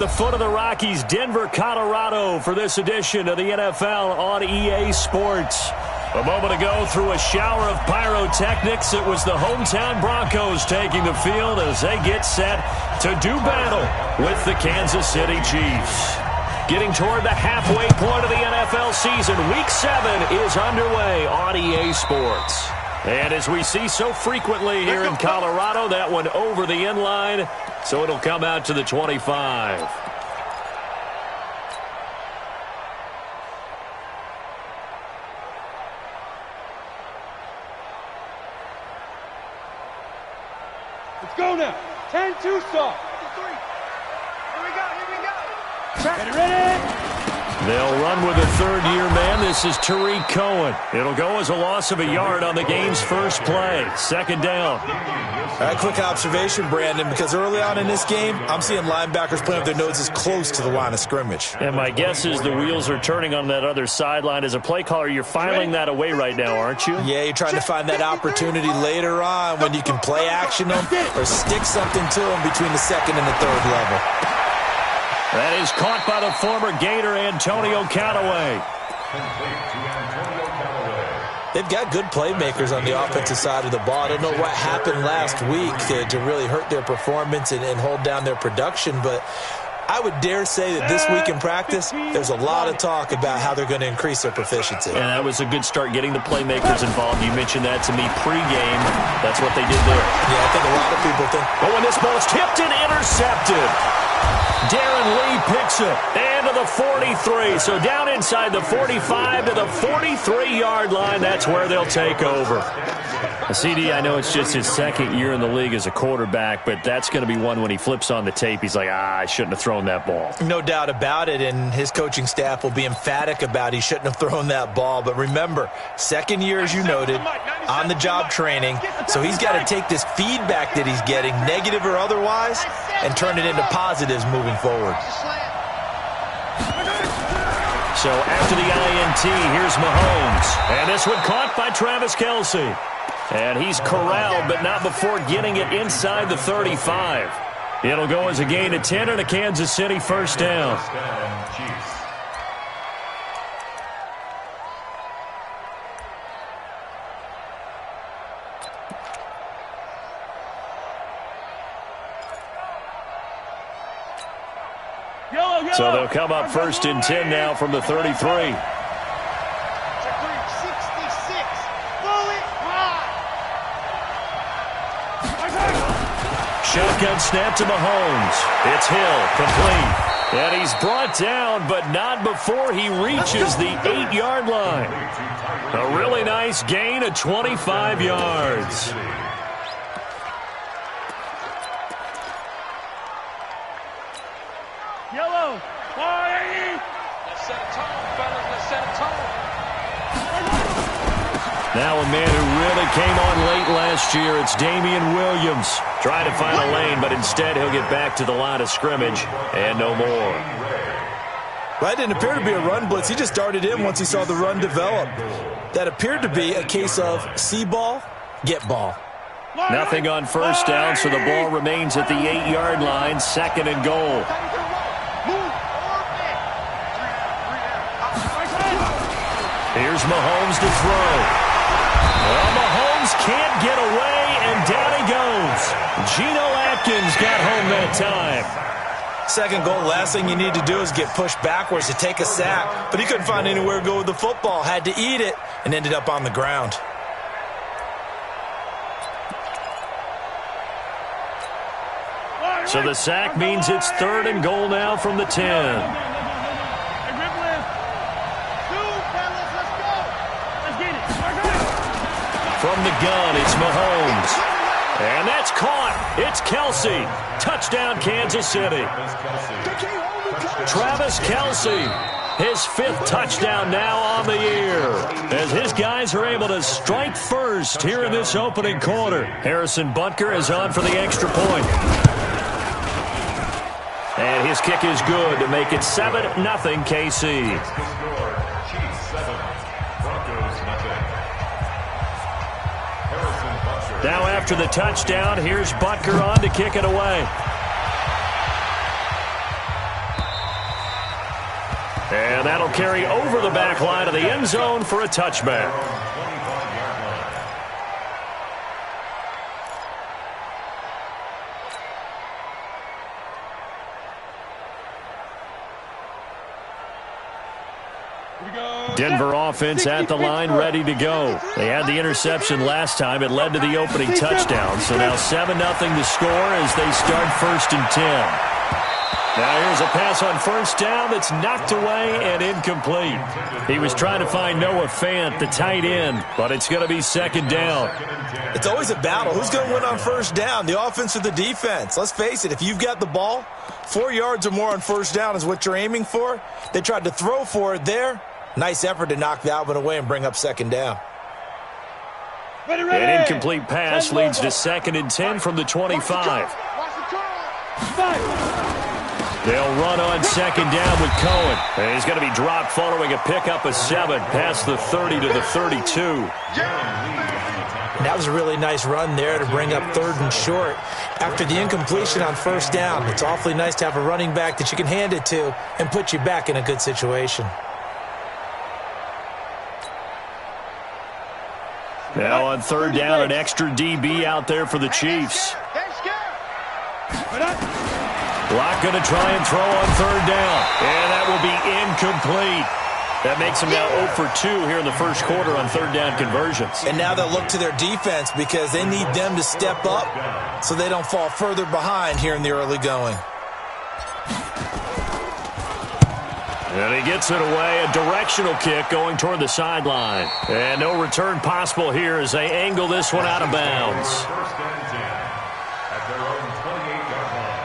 The foot of the Rockies, Denver, Colorado, for this edition of the NFL on EA Sports. A moment ago, through a shower of pyrotechnics, it was the hometown Broncos taking the field as they get set to do battle with the Kansas City Chiefs. Getting toward the halfway point of the NFL season, Week 7 is underway on EA Sports. And as we see so frequently here in Colorado, that one over the end line, so it'll come out to the 25. Let's go now. 10-2 stop. 3. Here we go. Ready. They'll run with a third-year man. This is Tariq Cohen. It'll go as a loss of a yard on the game's first play. Second down. Quick observation, Brandon, because early on in this game, I'm seeing linebackers playing with their noses close to the line of scrimmage. And my guess is the wheels are turning on that other sideline. As a play caller, you're filing that away right now, aren't you? Yeah, you're trying to find that opportunity later on when you can play action them or stick something to them between the second and the third level. That is caught by the former Gator, Antonio Callaway. They've got good playmakers on the offensive side of the ball. I don't know what happened last week to really hurt their performance and hold down their production, but I would dare say that this week in practice, there's a lot of talk about how they're going to increase their proficiency. And that was a good start, getting the playmakers involved. You mentioned that to me pregame. That's what they did there. Yeah, I think a lot of people think. Oh, and this ball's tipped and intercepted. Darren Lee picks it into the 43. So down inside the 45 to the 43-yard line. That's where they'll take over. CD, I know it's just his second year in the league as a quarterback, but that's going to be one when he flips on the tape. He's like, I shouldn't have thrown that ball. No doubt about it, and his coaching staff will be emphatic about he shouldn't have thrown that ball. But remember, second year, as you noted, on-the-job training, so he's got to take this feedback that he's getting, negative or otherwise, and turn it into positives moving forward. So after the INT, here's Mahomes. And this one caught by Travis Kelce. And he's corralled, but not before getting it inside the 35. It'll go as a gain of 10 and a Kansas City first down. So they'll come up first and 10 now from the 33. Shotgun snap to Mahomes. It's Hill, complete. And he's brought down, but not before he reaches the 8-yard line. A really nice gain of 25 yards. Yellow. Let's set a tone, fellas. Let's set a tone. Now a man who really came on late last year, it's Damian Williams. Trying to find a lane, but instead he'll get back to the line of scrimmage and no more. Well, that didn't appear to be a run blitz. He just darted in once he saw the run develop. That appeared to be a case of see ball, get ball. Nothing on first down, so the ball remains at the 8-yard line, second and goal. Here's Mahomes to throw. Well, Mahomes can't get away, and down he goes. Geno Atkins got home that time. Second goal, last thing you need to do is get pushed backwards to take a sack. But he couldn't find anywhere to go with the football. Had to eat it and ended up on the ground. So the sack means it's third and goal now from the 10. From the gun, it's Mahomes. And that's caught. It's Kelce. Touchdown, Kansas City. Travis Kelce, his 5th touchdown now on the year, as his guys are able to strike first here in this opening quarter. Harrison Butker is on for the extra point. And his kick is good to make it 7-0 KC. Now after the touchdown, here's Butker on to kick it away. And that'll carry over the back line of the end zone for a touchback. Denver offense at the line, ready to go. They had the interception last time. It led to the opening touchdown. So now 7-0 to score as they start 1st and 10. Now here's a pass on 1st down that's knocked away and incomplete. He was trying to find Noah Fant, the tight end, but it's going to be 2nd down. It's always a battle. Who's going to win on 1st down, the offense or the defense? Let's face it, if you've got the ball, 4 yards or more on 1st down is what you're aiming for. They tried to throw for it there. Nice effort to knock that one away and bring up 2nd down. An incomplete pass leads to 2nd and 10 from the 25. They'll run on 2nd down with Cohen. And he's going to be dropped following a pickup of 7 past the 30 to the 32. And that was a really nice run there to bring up 3rd and short. After the incompletion on 1st down, it's awfully nice to have a running back that you can hand it to and put you back in a good situation. Now on 3rd down, an extra DB out there for the Chiefs. Locke going to try and throw on 3rd down. And that will be incomplete. That makes them now 0 for 2 here in the 1st quarter on 3rd down conversions. And now they'll look to their defense because they need them to step up so they don't fall further behind here in the early going. And he gets it away, a directional kick going toward the sideline. And no return possible here as they angle this one out of bounds. 1st and 10 at their own 28-yard line.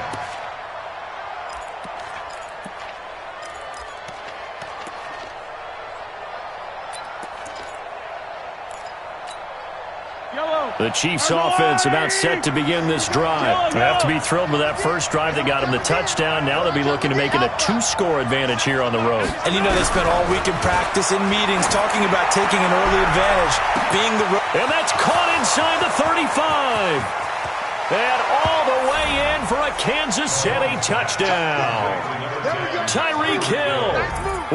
The Chiefs offense about set to begin this drive. They have to be thrilled with that first drive that got them the touchdown. Now they'll be looking to make it a 2-score advantage here on the road. And you know they spent all week in practice, in meetings, talking about taking an early advantage, being the and that's caught inside the 35. And all the way in for a Kansas City touchdown. Tyreek Hill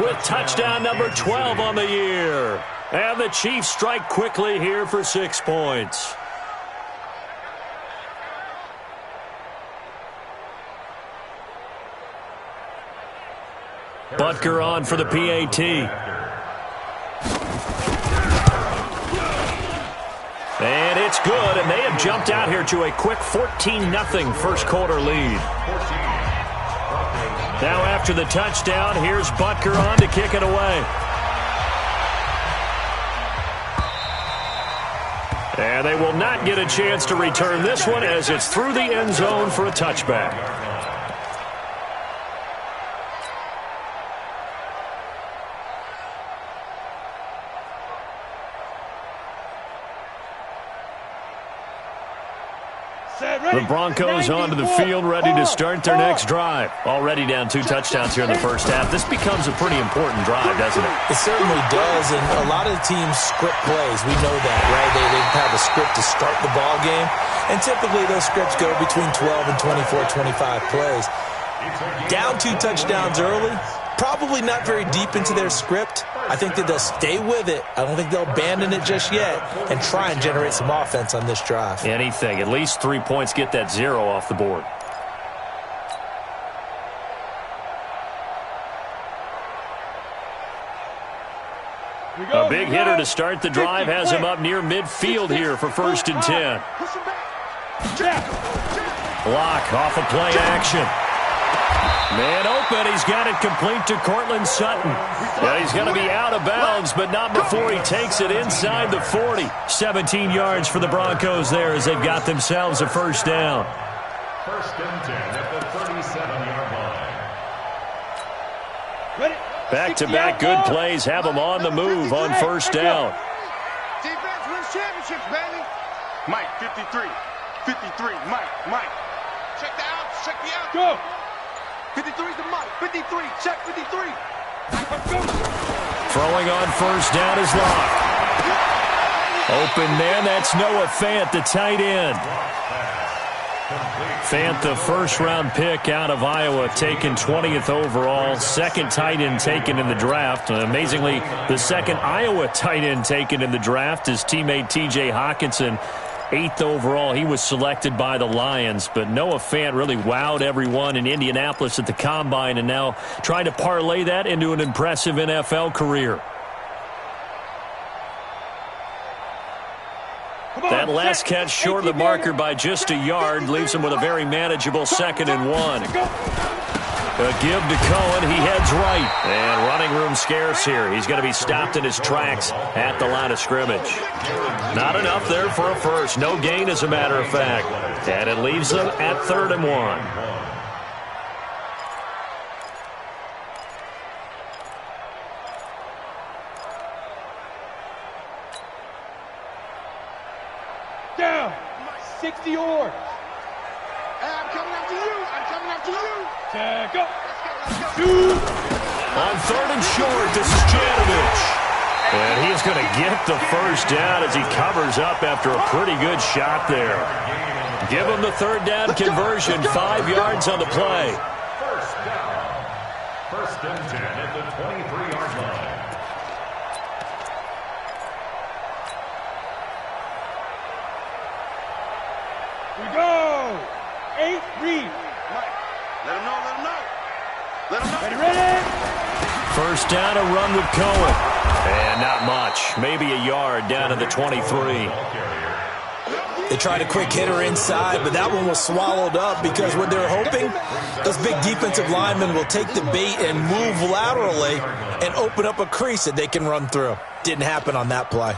with touchdown number 12 on the year. And the Chiefs strike quickly here for 6 points. Butker on for the PAT. And it's good, and they have jumped out here to a quick 14-0 1st quarter lead. Now after the touchdown, here's Butker on to kick it away. And they will not get a chance to return this one as it's through the end zone for a touchback. The Broncos onto the field, ready to start their next drive. Already down 2 touchdowns here in the 1st half. This becomes a pretty important drive, doesn't it? It certainly does, and a lot of the teams script plays. We know that, right? They have a script to start the ball game, and typically those scripts go between 12 and 24, 25 plays. Down 2 touchdowns early, probably not very deep into their script. I think that they'll stay with it. I don't think they'll abandon it just yet and try and generate some offense on this drive. Anything. At least 3 points, get that 0 off the board. A big hitter to start the drive has him up near midfield here for 1st and 10. Block off of play action. Man open, he's got it complete to Cortland Sutton. And he's going to be out of bounds, but not before he takes it inside the 40. 17 yards for the Broncos there as they've got themselves a 1st down. 1st and 10 at the 37-yard line. Back-to-back good plays have them on the move on 1st down. Defense wins championships, baby. Mike, 53. 53, Mike. Check the out, check the out. Go. 53 to Mike. 53, check 53. Throwing on 1st down is Locke. Open man, that's Noah Fant, the tight end. Fant, the first-round pick out of Iowa, taken 20th overall. Second tight end taken in the draft. Amazingly, the second Iowa tight end taken in the draft is teammate T.J. Hawkinson. 8th overall, he was selected by the Lions. But Noah Fant really wowed everyone in Indianapolis at the Combine and now trying to parlay that into an impressive NFL career. That last catch short of the marker by just a yard leaves him with a very manageable 2nd and 1. A give to Cohen. He heads right. And running room scarce here. He's going to be stopped in his tracks at the line of scrimmage. Not enough there for a first. No gain, as a matter of fact. And it leaves them at 3rd and 1. Down. 60 yards. I'm coming after you. I'm coming after you. Tag up. Shoot. On 3rd and short, this is Janovich. And he's going to get the first down as he covers up after a pretty good shot there. Give him the 3rd down conversion. 5 yards on the play. First down. 1st and 10 at the 23-yard line. We go. 8 read. Let him know, let him know. Let him know. Ready, ready. First down, a run with Cohen. And not much. Maybe a yard down to the 23. They tried a quick hitter inside, but that one was swallowed up because what they're hoping, those big defensive linemen will take the bait and move laterally and open up a crease that they can run through. Didn't happen on that play.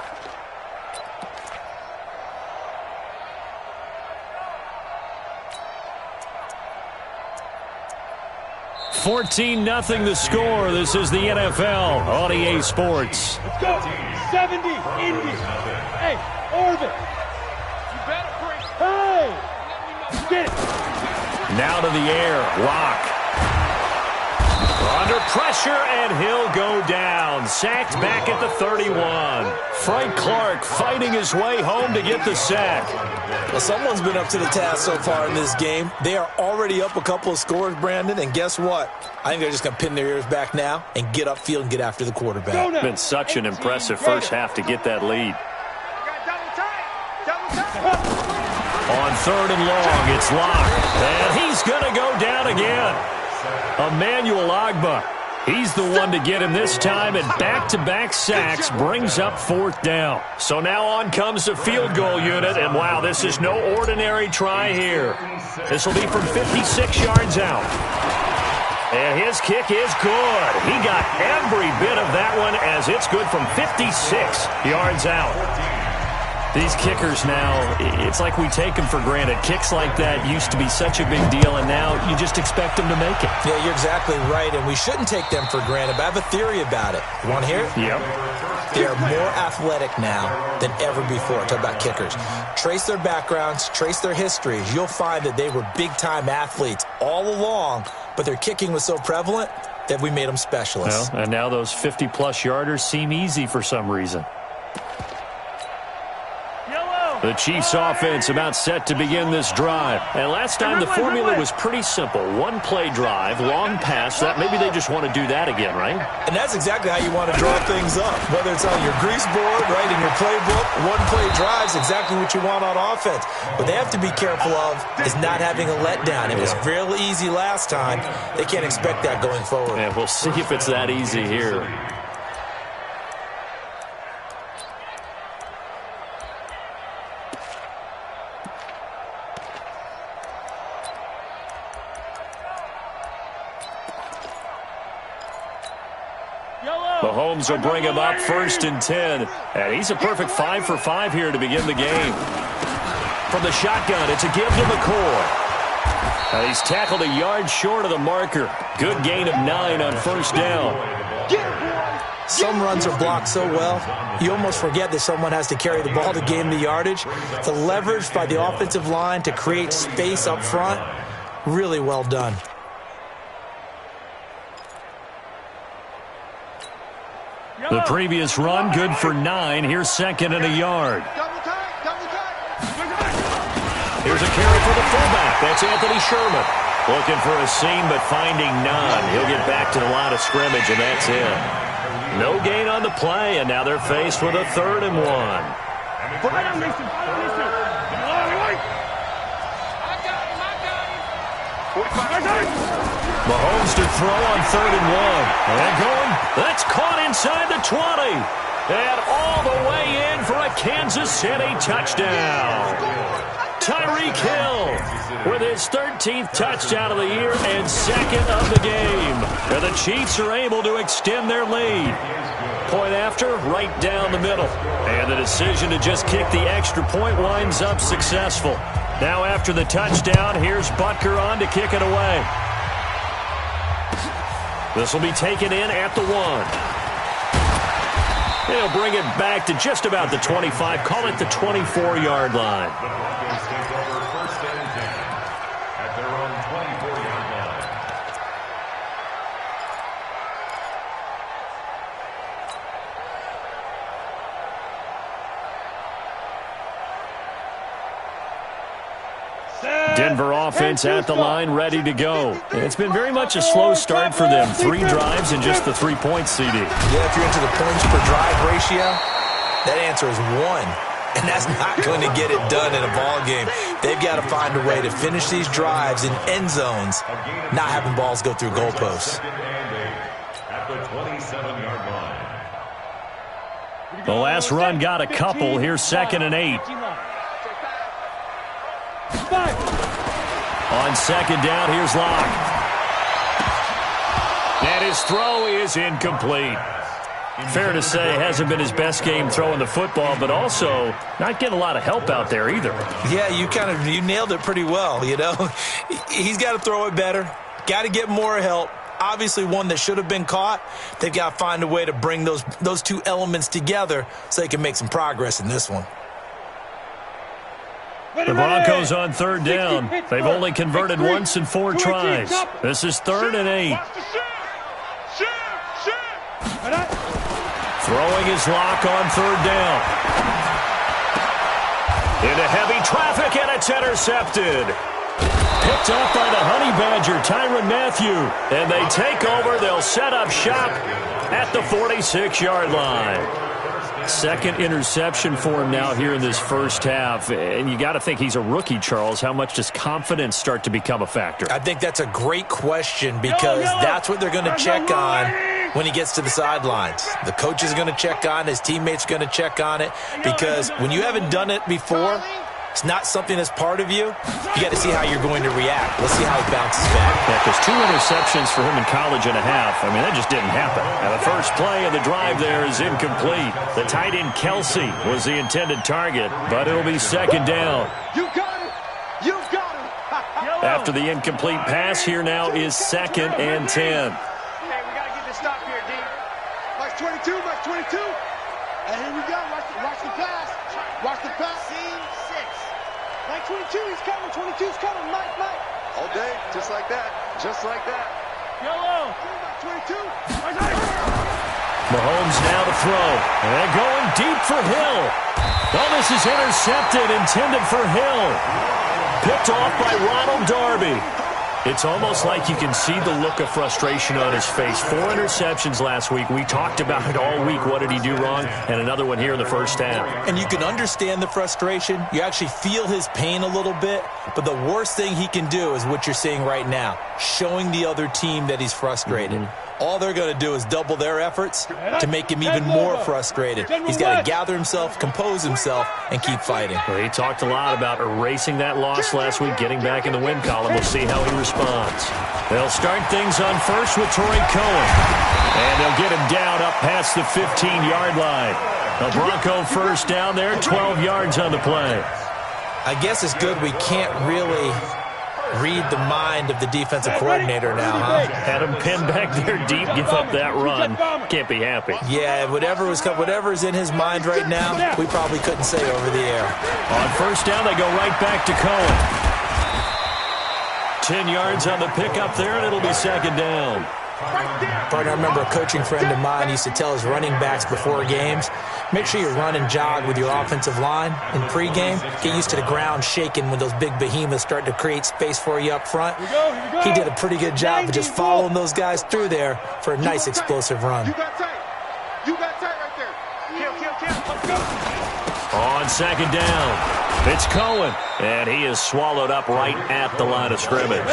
14-0 the score. This is the NFL on EA Sports. Let's go. 70. Indy. Hey, Orville. You better break. Hey. Get it. Now to the air. Lock. Under pressure, and he'll go down. Sacked back at the 31. Frank Clark fighting his way home to get the sack. Well, someone's been up to the task so far in this game. They are already up a couple of scores, Brandon, and guess what? I think they're just going to pin their ears back now and get upfield and get after the quarterback. Been such an impressive first half to get that lead. On 3rd and long, it's locked. And he's going to go down again. Emmanuel Ogbah. He's the one to get him this time, and back-to-back sacks brings up 4th down. So now on comes the field goal unit, and wow, this is no ordinary try here. This will be from 56 yards out. And his kick is good. He got every bit of that one as it's good from 56 yards out. These kickers now, it's like we take them for granted. Kicks like that used to be such a big deal, and now you just expect them to make it. Yeah, you're exactly right, and we shouldn't take them for granted, but I have a theory about it. You want to hear it? Yep. They are more athletic now than ever before. Talk about kickers. Trace their backgrounds, trace their histories. You'll find that they were big-time athletes all along, but their kicking was so prevalent that we made them specialists. Well, and now those 50-plus yarders seem easy for some reason. The Chiefs offense about set to begin this drive. And last time the formula was pretty simple. One play drive, long pass. That maybe they just want to do that again, right? And that's exactly how you want to draw things up. Whether it's on your grease board, right, in your playbook, one play drive's exactly what you want on offense. What they have to be careful of is not having a letdown. It was real easy last time. They can't expect that going forward. And we'll see if it's that easy here. Mahomes will bring him up 1st and 10. And he's a perfect 5 for 5 here to begin the game. From the shotgun, it's a give to McCoy. And he's tackled a yard short of the marker. Good gain of 9 on 1st down. Some runs are blocked so well, you almost forget that someone has to carry the ball to gain the yardage. The leverage by the offensive line to create space up front, really well done. The previous run, good for 9. Here's 2nd and a yard. Here's a carry for the fullback. That's Anthony Sherman. Looking for a seam, but finding none. He'll get back to the line of scrimmage, and that's it. No gain on the play, and now they're faced with a 3rd and 1. Mahomes to throw on 3rd and 1. And going. That's caught inside the 20. And all the way in for a Kansas City touchdown. Tyreek Hill with his 13th touchdown of the year and 2nd of the game. And the Chiefs are able to extend their lead. Point after, right down the middle. And the decision to just kick the extra point winds up successful. Now after the touchdown, here's Butker on to kick it away. This will be taken in at the 1. They'll bring it back to just about the 25. Call it the 24-yard line. The Broncos take over 1st and 10 at their own 24-yard line. Denver offense at the line, ready to go. It's been very much a slow start for them. 3 drives and just the 3 points, CD. Yeah, if you're into the points per drive ratio, that answer is 1. And that's not going to get it done in a ball game. They've got to find a way to finish these drives in end zones, not having balls go through goalposts. At the 27-yard line. The last run got a couple. Here's 2nd and 8. On 2nd down, here's Locke. And his throw is incomplete. Fair to say, hasn't been his best game throwing the football, but also not getting a lot of help out there either. Yeah, you nailed it pretty well, you know. He's got to throw it better. Got to get more help. Obviously one that should have been caught. They've got to find a way to bring those 2 elements together so they can make some progress in this one. The Broncos on 3rd down. They've only converted once in 4 tries. This is 3rd and 8. Throwing his Lock on 3rd down. Into heavy traffic, and it's intercepted. Picked up by the Honey Badger, Tyrann Mathieu. And they take over. They'll set up shop at the 46-yard line. 2nd interception for him now here in this first half. And you got to think he's a rookie, Charles. How much does confidence start to become a factor? I think that's a great question because that's what they're going to check on when he gets to the sidelines. The coach is going to check on, his teammates are going to check on it because when you haven't done it before, it's not something that's part of you. You got to see how you're going to react. Let's see how he bounces back. Yeah, because 2 interceptions for him in college and a half. I mean, that just didn't happen. And the first play of the drive there is incomplete. The tight end Kelsey was the intended target, but it'll be 2nd down. You got it. You got it. After the incomplete pass, here now is 2nd and 10. Hey, we got to get this stop here, D. Watch 22, watch 22. And here we go. Watch the pass. Watch the pass. Scene 6. Mike 22, he's coming. 22's coming. Mike. All day, just like that. Just like that. Yellow. 22. Mahomes now to throw. And going deep for Hill. Oh, this is intercepted, intended for Hill. Picked off by Ronald Darby. It's almost like you can see the look of frustration on his face. 4 interceptions last week. We talked about it all week. What did he do wrong? And another one here in the first half. And you can understand the frustration. You actually feel his pain a little bit. But the worst thing he can do is what you're seeing right now, showing the other team that he's frustrated. All they're going to do is double their efforts to make him even more frustrated. He's got to gather himself, compose himself, and keep fighting. Well, he talked a lot about erasing that loss last week, getting back in the win column. We'll see how he responds. They'll start things on first with Torrey Cohen. And they'll get him down up past the 15-yard line. The Bronco first down there, 12 yards on the play. I guess it's good we can't really read the mind of the defensive coordinator now, huh? Had him pinned back there deep, give up that run. Can't be happy. Yeah, whatever is in his mind right now, we probably couldn't say over the air. On first down, they go right back to Cohen. 10 yards on the pickup there, and it'll be 2nd down. Partner, I remember a coaching friend of mine used to tell his running backs before games, make sure you run and jog with your offensive line in pregame. Get used to the ground shaking when those big behemoths start to create space for you up front. He did a pretty good job of just following those guys through there for a nice explosive run. You got tight. You got tight right there. Kill. Let's go. On second down, it's Cohen, and he is swallowed up right at the line of scrimmage.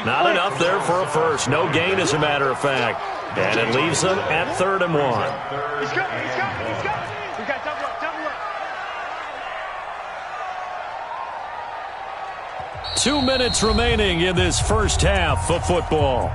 Not enough there for a first. No gain, as a matter of fact. And it leaves them at 3rd and 1. He's coming. We got double up. 2 minutes remaining in this first half of football.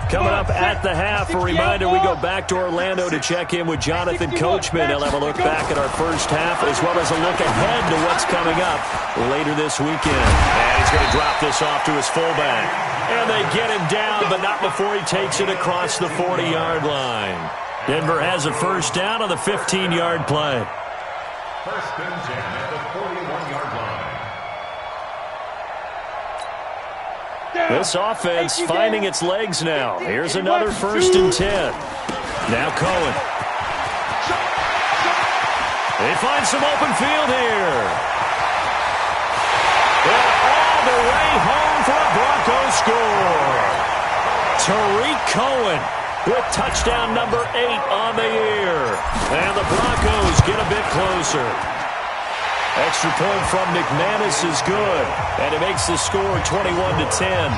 Coming up at the half, a reminder, we go back to Orlando to check in with Jonathan Coachman. He'll have a look back at our first half as well as a look ahead to what's coming up later this weekend. And he's going to drop this off to his fullback. And they get him down, but not before he takes it across the 40-yard line. Denver has a first down on the 15-yard play. First and 10 at the 41-yard line. This offense finding its legs now. Here's another first and 10. Now Cohen. They find some open field here. And all the way home for a Broncos score. Tariq Cohen with touchdown number 8 on the year. And the Broncos get a bit closer. Extra point from McManus is good, and it makes the score 21-10.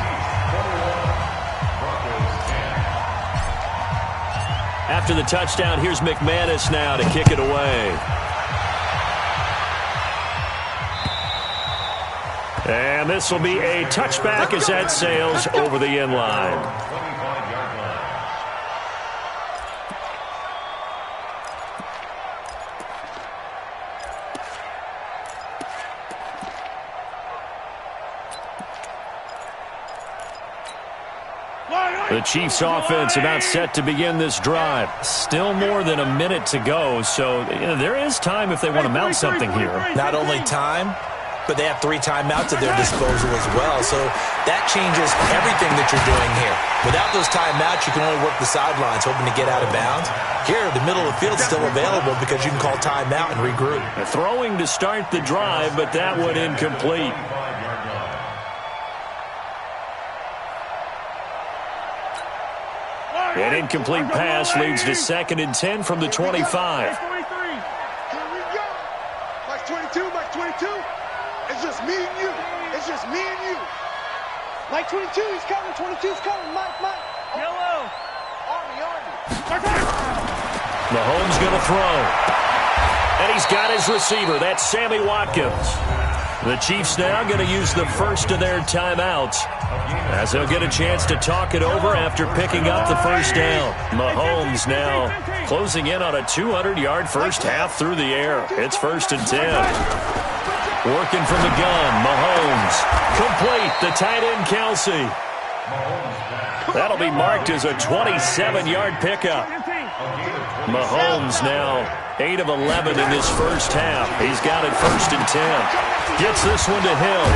After the touchdown, here's McManus now to kick it away. And this will be a touchback as that sails over the end line. The Chiefs offense about set to begin this drive. Still more than a minute to go, so there is time if they want to mount something here. Not only time, but they have 3 timeouts at their disposal as well, so that changes everything that you're doing here. Without those timeouts, you can only work the sidelines, hoping to get out of bounds. Here, the middle of the field is still available because you can call timeout and regroup. Throwing to start the drive, but that one incomplete. An incomplete pass leads to 2nd and 10 from the 25. Here we go. March 22, March 22. It's just me and you. It's just me and you. Mike 22, he's coming. 22's coming. Mike. Yellow. Army. Mahomes going to throw. And he's got his receiver. That's Sammy Watkins. The Chiefs now going to use the first of their timeouts as they'll get a chance to talk it over after picking up the first down. Mahomes now closing in on a 200-yard first half through the air. It's 1st and 10. Working from the gun, Mahomes. Complete, the tight end, Kelsey. That'll be marked as a 27-yard pickup. Mahomes now 8 of 11 in this first half. He's got it 1st and 10. Gets this one to Hill.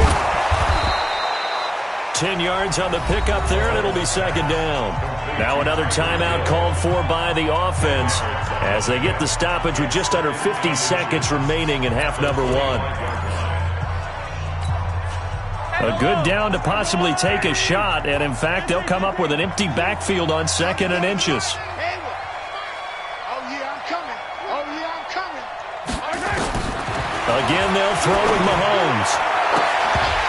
10 yards on the pickup there, and it'll be 2nd down. Now another timeout called for by the offense as they get the stoppage with just under 50 seconds remaining in half number 1. A good down to possibly take a shot, and in fact, they'll come up with an empty backfield on 2nd and inches. Again, they'll throw with Mahomes.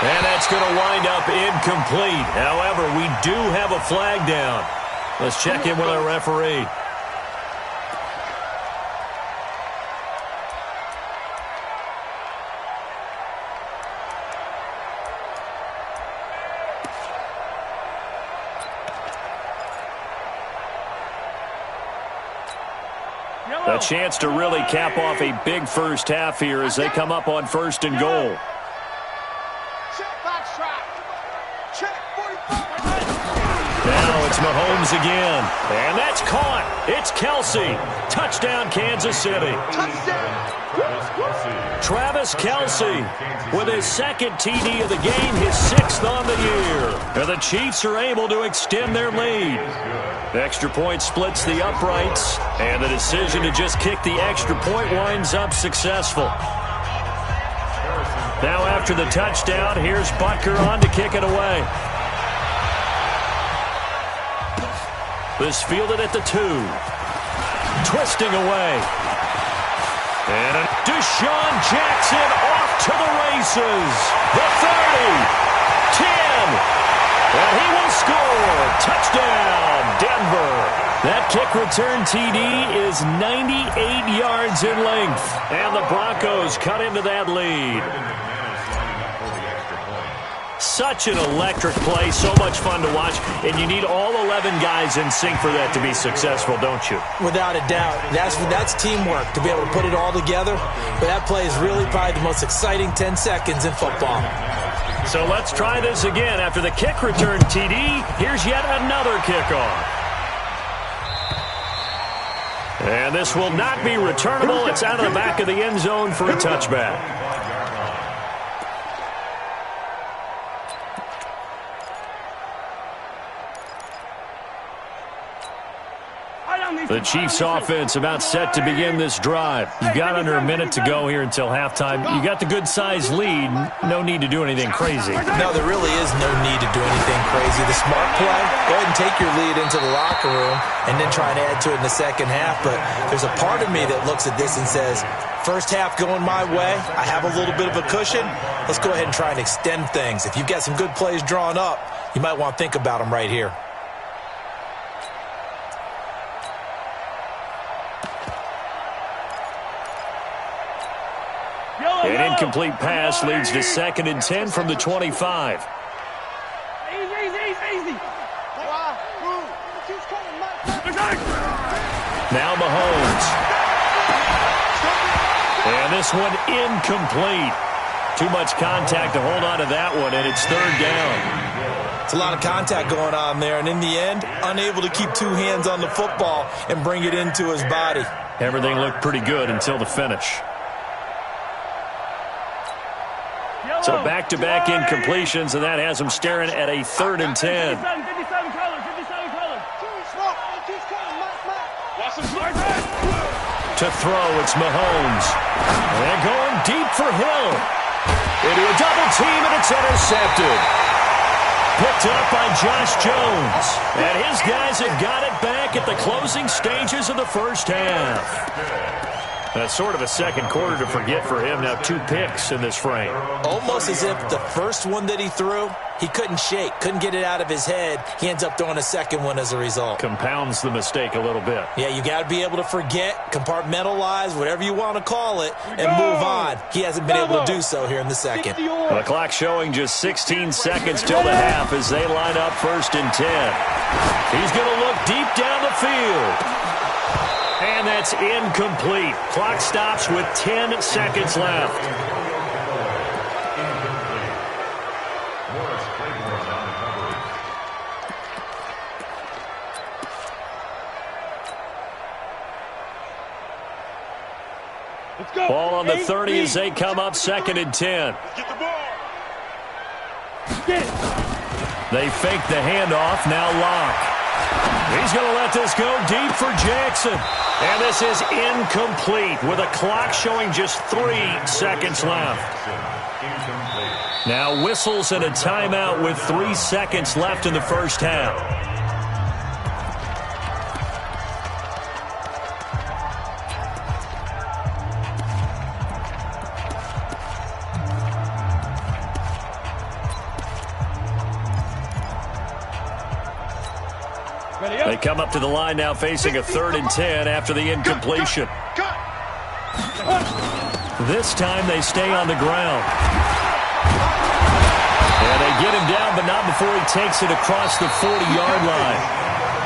And that's going to wind up incomplete. However, we do have a flag down. Let's check in with our referee. A chance to really cap off a big first half here as they come up on 1st and goal. Now It's Mahomes again. And that's caught. It's Kelsey. Touchdown, Kansas City. Travis Kelsey with his second TD of the game, his 6th on the year. And the Chiefs are able to extend their lead. The extra point splits the uprights, and the decision to just kick the extra point winds up successful. Now after the touchdown, here's Butker on to kick it away. This fielded at the 2. Twisting away. And Deshaun Jackson off to the races. The 30. 10. And he will score. Touchdown, Denver. That kick return TD is 98 yards in length. And the Broncos cut into that lead. Such an electric play, so much fun to watch, and you need all 11 guys in sync for that to be successful, don't you? Without a doubt. That's teamwork, to be able to put it all together. But that play is really probably the most exciting 10 seconds in football. So let's try this again. After the kick return TD, here's yet another kickoff. And this will not be returnable. It's out of the back of the end zone for a touchback. The Chiefs offense about set to begin this drive. You've got under a minute to go here until halftime. You got the good-sized lead. No need to do anything crazy. No, there really is no need to do anything crazy. The smart play, go ahead and take your lead into the locker room and then try and add to it in the second half. But there's a part of me that looks at this and says, first half going my way, I have a little bit of a cushion. Let's go ahead and try and extend things. If you've got some good plays drawn up, you might want to think about them right here. An incomplete pass leads to 2nd and 10 from the 25. Easy. Now Mahomes. And this one incomplete. Too much contact to hold on to that one, and it's 3rd down. It's a lot of contact going on there, and in the end, unable to keep 2 hands on the football and bring it into his body. Everything looked pretty good until the finish. So back-to-back incompletions, and that has him staring at a 3rd and 10. 57 colors. To throw, it's Mahomes. And going deep for Hill. Into a double team, and it's intercepted. Picked up by Josh Jones. And his guys have got it back at the closing stages of the first half. That's sort of a second quarter to forget for him. Now 2 picks in this frame. Almost as if the first one that he threw, he couldn't shake, couldn't get it out of his head. He ends up throwing a second one as a result. Compounds the mistake a little bit. Yeah, you got to be able to forget, compartmentalize, whatever you want to call it, and move on. He hasn't been able to do so here in the second. The clock showing just 16 seconds till the half as they line up 1st and 10. He's going to look deep down the field. And that's incomplete. Clock stops with 10 seconds left. Ball on the 30 as they come up 2nd and 10. Get the ball. They fake the handoff. Now Locke. He's going to let this go deep for Jackson. And this is incomplete with a clock showing just 3 seconds left. Now whistles and a timeout with 3 seconds left in the first half. They come up to the line now facing a 3rd and 10 after the incompletion. This time they stay on the ground. And they get him down, but not before he takes it across the 40-yard line.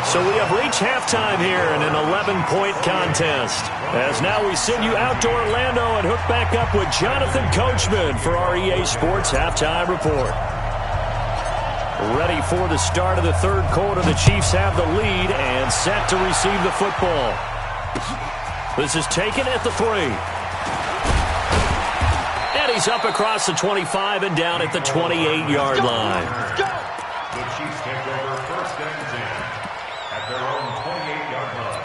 So we have reached halftime here in an 11-point contest. As now we send you out to Orlando and hook back up with Jonathan Coachman for our EA Sports Halftime Report. Ready for the start of the third quarter. The Chiefs have the lead and set to receive the football. This is taken at the 3. And he's up across the 25 and down at the 28-yard line. The Chiefs take over 1st and 10 at their own 28-yard line.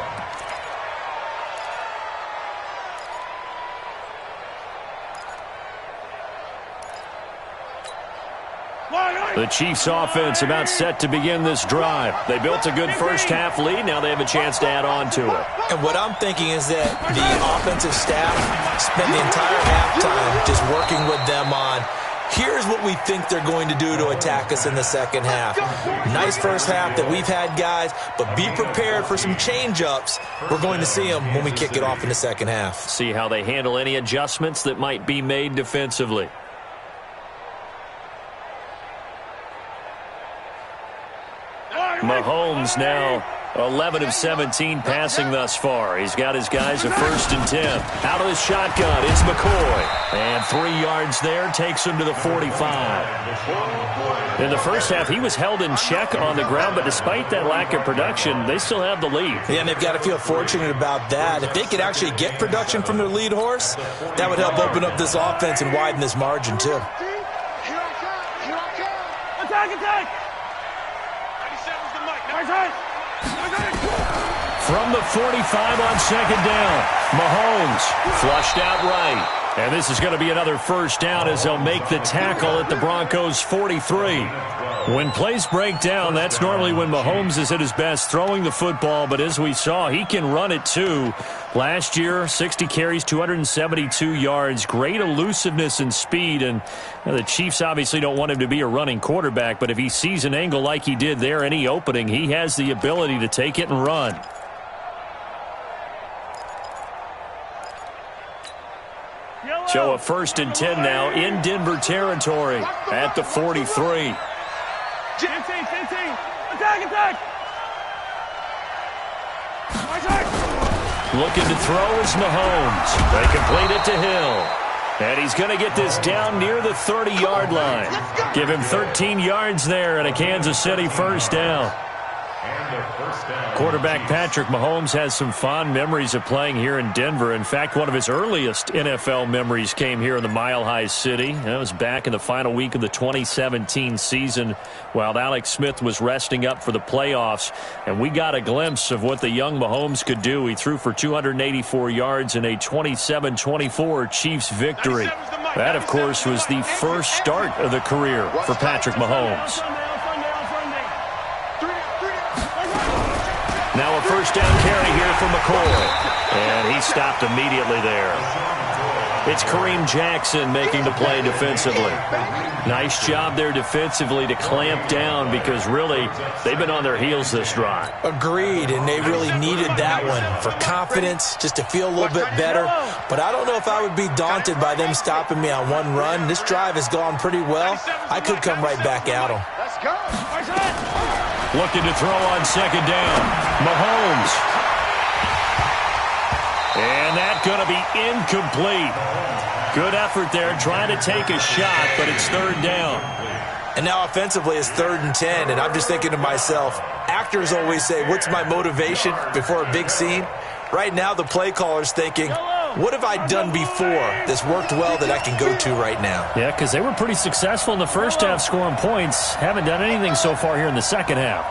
The Chiefs offense about set to begin this drive. They built a good first half lead. Now they have a chance to add on to it. And what I'm thinking is that the offensive staff spent the entire halftime just working with them on, here's what we think they're going to do to attack us in the second half. Nice first half that we've had, guys, but be prepared for some change-ups. We're going to see them when we kick it off in the second half. See how they handle any adjustments that might be made defensively. Mahomes now 11 of 17 passing thus far. He's got his guys a 1st and 10. Out of the shotgun, it's McCoy. And 3 yards there takes him to the 45. In the first half, he was held in check on the ground, but despite that lack of production, they still have the lead. Yeah, and they've got to feel fortunate about that. If they could actually get production from their lead horse, that would help open up this offense and widen this margin, too. Attack! From the 45 on 2nd down, Mahomes flushed out right. And this is going to be another first down as they'll make the tackle at the Broncos' 43. When plays break down, that's normally when Mahomes is at his best throwing the football. But as we saw, he can run it too. Last year, 60 carries, 272 yards. Great elusiveness and speed. And the Chiefs obviously don't want him to be a running quarterback. But if he sees an angle like he did there, any opening, he has the ability to take it and run. So a 1st and 10 now in Denver territory at the 43. Attack! Looking to throw is Mahomes. They complete it to Hill. And he's going to get this down near the 30-yard line. Give him 13 yards there and a Kansas City first down. Quarterback Patrick Mahomes has some fond memories of playing here in Denver. In fact, one of his earliest NFL memories came here in the Mile High City. That was back in the final week of the 2017 season while Alex Smith was resting up for the playoffs. And we got a glimpse of what the young Mahomes could do. He threw for 284 yards in a 27-24 Chiefs victory. That, of course, was the first start of the career for Patrick Mahomes. Now a first down carry here for McCoy. And he stopped immediately there. It's Kareem Jackson making the play defensively. Nice job there defensively to clamp down because really they've been on their heels this drive. Agreed, and they really needed that one for confidence, just to feel a little bit better. But I don't know if I would be daunted by them stopping me on one run. This drive has gone pretty well. I could come right back at them. Let's go. Looking to throw on 2nd down. Mahomes. And that's going to be incomplete. Good effort there trying to take a shot, but it's 3rd down. And now offensively it's 3rd and 10, and I'm just thinking to myself, actors always say, what's my motivation before a big scene? Right now the play caller's thinking, what have I done before that's worked well that I can go to right now? Yeah, because they were pretty successful in the first half scoring points. Haven't done anything so far here in the second half.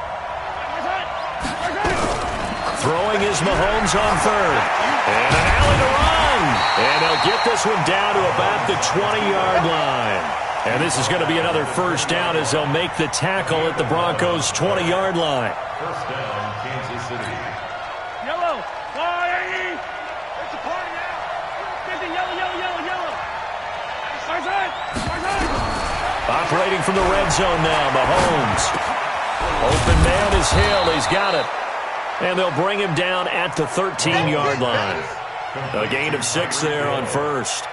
Throwing is Mahomes on 3rd. And an alley to run. And they'll get this one down to about the 20-yard line. And this is going to be another first down as they'll make the tackle at the Broncos' 20-yard line. First down, Kansas City. Yellow. It's a party now. Yellow. Operating from the red zone now, Mahomes. Open man is Hill. He's got it. And they'll bring him down at the 13-yard line. A gain of 6 there on 1st.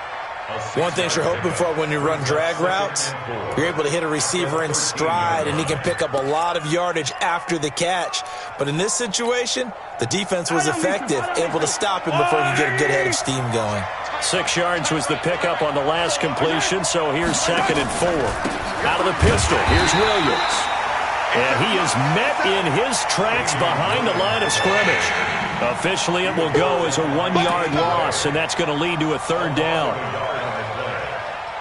One thing you're hoping for when you run drag routes, you're able to hit a receiver in stride, and he can pick up a lot of yardage after the catch. But in this situation, the defense was effective, able to stop him before he could get a good head of steam going. 6 yards was the pickup on the last completion, so here's 2nd and 4. Out of the pistol, here's Williams. And he is met in his tracks behind the line of scrimmage. Officially, it will go as a 1-yard loss, and that's going to lead to a third down.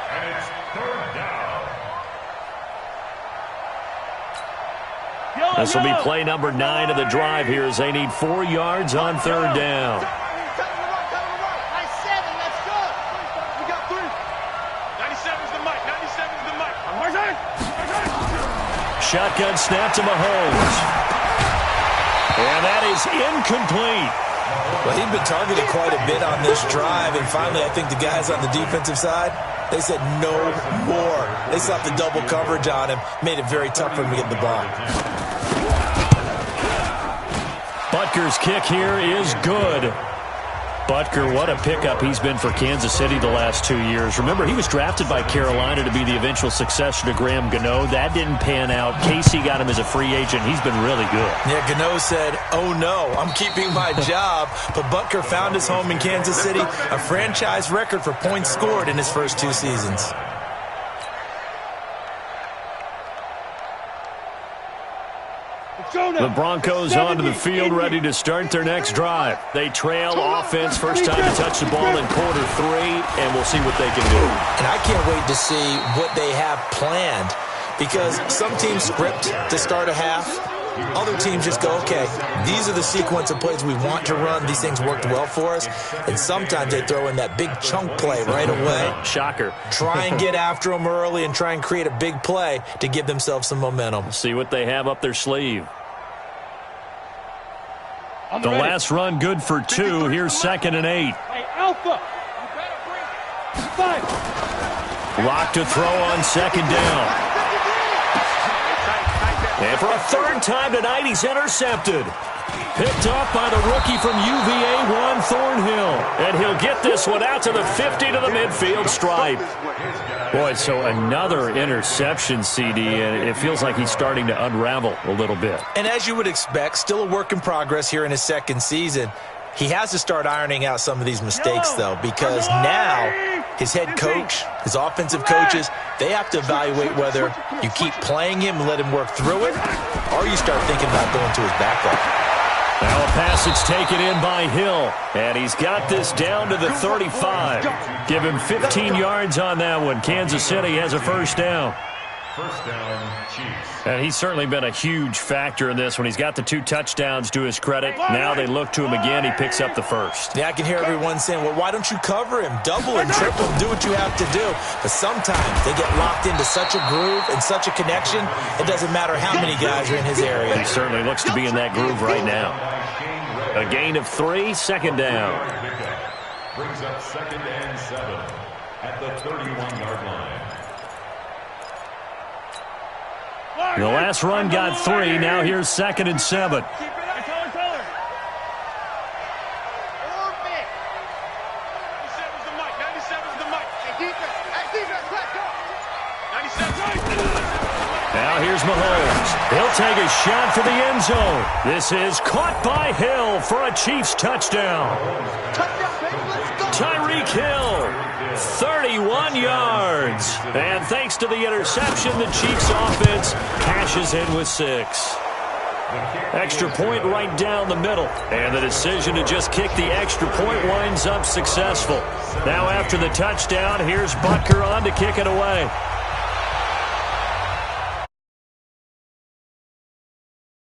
And it's third down. This will be play number 9 of the drive here as they need 4 yards on third down. Shotgun snap to Mahomes. And that is incomplete. Well, he'd been targeted quite a bit on this drive, and finally I think the guys on the defensive side, they said no more. They slapped the double coverage on him, made it very tough for him to get the ball. Butker's kick here is good. Butker, what a pickup he's been for Kansas City the last 2 years. Remember, he was drafted by Carolina to be the eventual successor to Graham Gano. That didn't pan out. Casey got him as a free agent. He's been really good. Yeah, Gano said, oh no, I'm keeping my job. But Butker found his home in Kansas City, a franchise record for points scored in his first 2 seasons. The Broncos onto the field, ready to start their next drive. They trail offense, first time to touch the ball in quarter 3, and we'll see what they can do. And I can't wait to see what they have planned, because some teams script to start a half. Other teams just go, okay, these are the sequence of plays we want to run. These things worked well for us. And sometimes they throw in that big chunk play right away. Shocker. Try and get after them early and try and create a big play to give themselves some momentum. See what they have up their sleeve. The last run good for 2. Here's 2nd and 8. Hey, Alpha. 5. Lock to throw on 2nd down. And for a 3rd time tonight, he's intercepted. Picked off by the rookie from UVA, Juan Thornhill. And he'll get this one out to the 50 to the midfield stripe. Boy, so another interception, CD, and it feels like he's starting to unravel a little bit. And as you would expect, still a work in progress here in his 2nd season. He has to start ironing out some of these mistakes, though, because now his head coach, his offensive coaches, they have to evaluate whether you keep playing him and let him work through it, or you start thinking about going to his backup. Now a passage taken in by Hill, and he's got this down to the 35. Give him 15 yards on that one. Kansas City has a first down. First down, Chiefs. And he's certainly been a huge factor in this one. He's got the 2 touchdowns to his credit. Now they look to him again. He picks up the first. Yeah, I can hear everyone saying, well, why don't you cover him? Double him, triple him, do what you have to do. But sometimes they get locked into such a groove and such a connection, it doesn't matter how many guys are in his area. He certainly looks to be in that groove right now. A gain of 3, 2nd down. Brings up 2nd and 7 at the 31-yard line. The last run got 3. Now here's 2nd and 7. Now here's Mahomes. He'll take a shot for the end zone. This is caught by Hill for a Chiefs touchdown. Tyreek Hill, 31 yards. And thanks to the interception, the Chiefs offense cashes in with 6. Extra point right down the middle. And the decision to just kick the extra point winds up successful. Now after the touchdown, here's Butker on to kick it away.